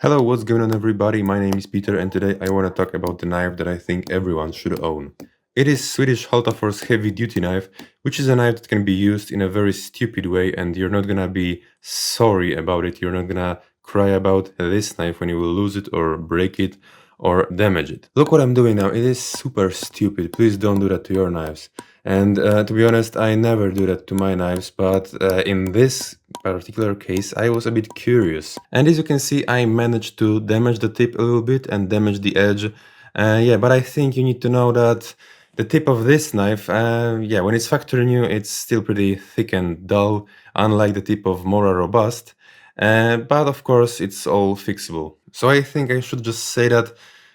Hello, what's going on, everybody? My name is Peter, and today I want to talk about the knife that I think everyone should own. It is Swedish Hultafors heavy duty knife, which is a knife that can be used in a very stupid way, and you're not gonna be sorry about it. You're not gonna cry about this knife when you will lose it or break it or damage it. Look what I'm doing now. It is super stupid. Please don't do that to your knives. And to be honest, I never do that to my knives, but in this particular case, I was a bit curious. And as you can see, I managed to damage the tip a little bit and damage the edge. Yeah, but I think you need to know that the tip of this knife, yeah, when it's factory new, it's still pretty thick and dull, unlike the tip of Mora Robust. But of course, it's all fixable. So I think I should just say that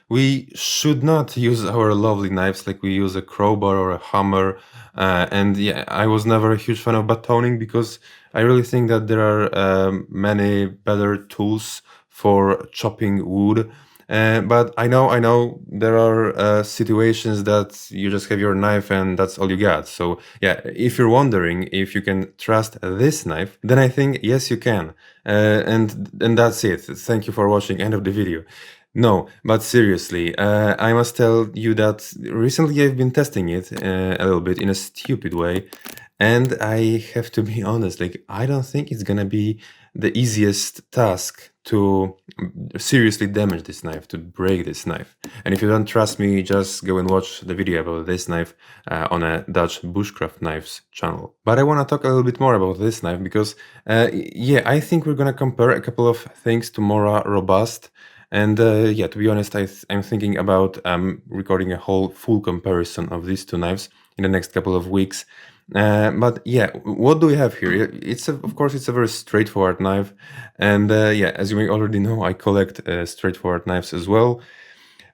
we should not use our lovely knives like we use a crowbar or a hammer. And yeah, I was never a huge fan of batoning because I really think that there are many better tools for chopping wood. But I know there are situations that you just have your knife and that's all you got. So yeah, if you're wondering if you can trust this knife, then I think yes, you can. And that's it. Thank you for watching. End of the video. No, but seriously, I must tell you that recently I've been testing it a little bit in a stupid way, and I have to be honest, like, I don't think it's gonna be the easiest task to seriously damage this knife, to break this knife. And if you don't trust me, just go and watch the video about this knife on a Dutch bushcraft knives channel. But I want to talk a little bit more about this knife because, yeah, I think we're gonna compare a couple of things to Mora Robust. And yeah, to be honest, I'm thinking about recording a whole full comparison of these two knives in the next couple of weeks. But yeah, what do we have here? Of course, it's a very straightforward knife. And yeah, as you may already know, I collect straightforward knives as well.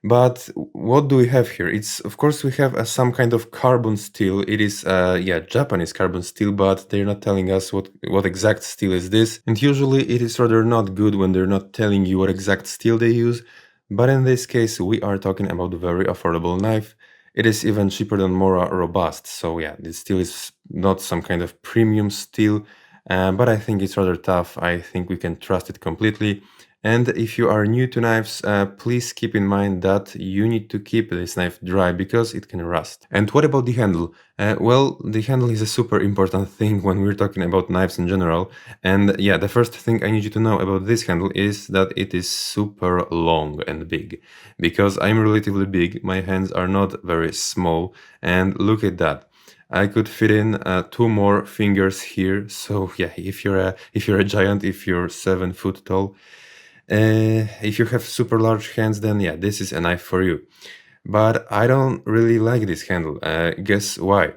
But what do we have here? Of course, we have some kind of carbon steel. It is, yeah, Japanese carbon steel, but they're not telling us what exact steel is this. And usually it is rather not good when they're not telling you what exact steel they use. But in this case, we are talking about a very affordable knife. It is even cheaper than Mora Robust. So yeah, this steel is not some kind of premium steel, but I think it's rather tough. I think we can trust it completely. And if you are new to knives, please keep in mind that you need to keep this knife dry because it can rust. And what about the handle? Well, the handle is a super important thing when we're talking about knives in general. And yeah, the first thing I need you to know about this handle is that it is super long and big. Because I'm relatively big, my hands are not very small, and look at that. I could fit in two more fingers here. So yeah, if you're a giant, if you're 7 foot tall, if you have super large hands, then yeah, this is a knife for you. But I don't really like this handle. Guess why?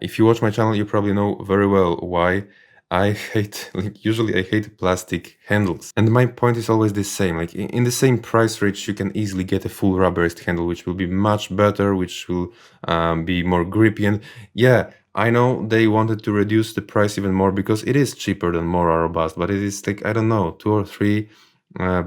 If you watch my channel, you probably know very well why I hate, like, usually I hate plastic handles. And my point is always the same. Like, in the same price range, you can easily get a full rubberized handle, which will be much better, which will be more grippy. And yeah, I know they wanted to reduce the price even more because it is cheaper than Mora Robust, but it is like, I don't know, 2 or 3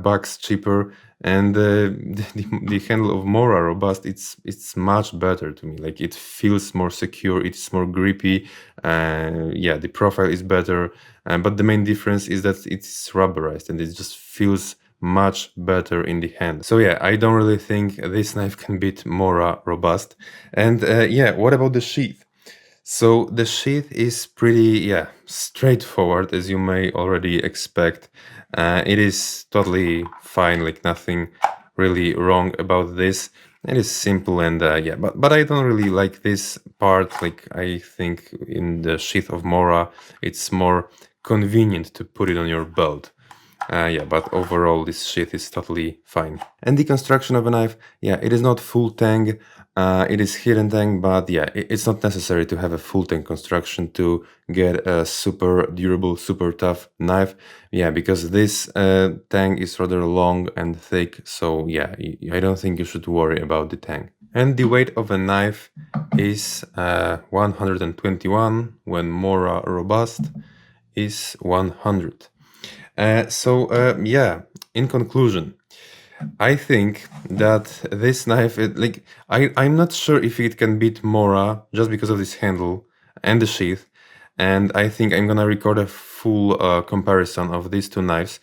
bucks cheaper, and the handle of Mora Robust, it's much better to me. Like, it feels more secure, it's more grippy. Yeah, the profile is better, but the main difference is that it's rubberized and it just feels much better in the hand. So yeah, I don't really think this knife can beat Mora Robust. And yeah, what about the sheath? So the sheath is pretty, yeah, straightforward, as you may already expect. It is totally fine, like nothing really wrong about this. It is simple and yeah, but I don't really like this part. Like, I think in the sheath of Mora, it's more convenient to put it on your belt. Yeah, but overall this sheath is totally fine. And the construction of a knife, yeah, it is not full tang, it is hidden tang, but yeah, it's not necessary to have a full tang construction to get a super durable, super tough knife. Yeah, because this tang is rather long and thick, so yeah, I don't think you should worry about the tang. And the weight of a knife is 121, when Mora Robust is 100. Yeah, in conclusion, I think that this knife, I'm not sure if it can beat Mora just because of this handle and the sheath. And I think I'm gonna record a full comparison of these two knives.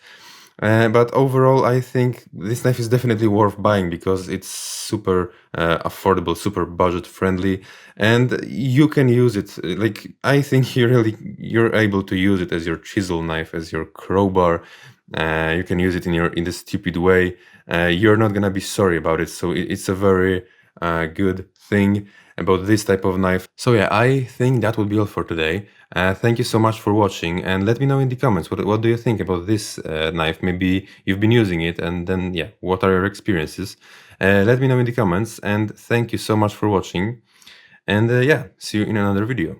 But overall, I think this knife is definitely worth buying because it's super affordable, super budget friendly, and you can use it. Like, I think you're able to use it as your chisel knife, as your crowbar. You can use it in the stupid way. You're not gonna be sorry about it. So it's a very good thing about this type of knife. So yeah, I think that will be all for today. Thank you so much for watching, and let me know in the comments what do you think about this knife. Maybe you've been using it, and then yeah, what are your experiences? Let me know in the comments, and thank you so much for watching, and yeah, see you in another video.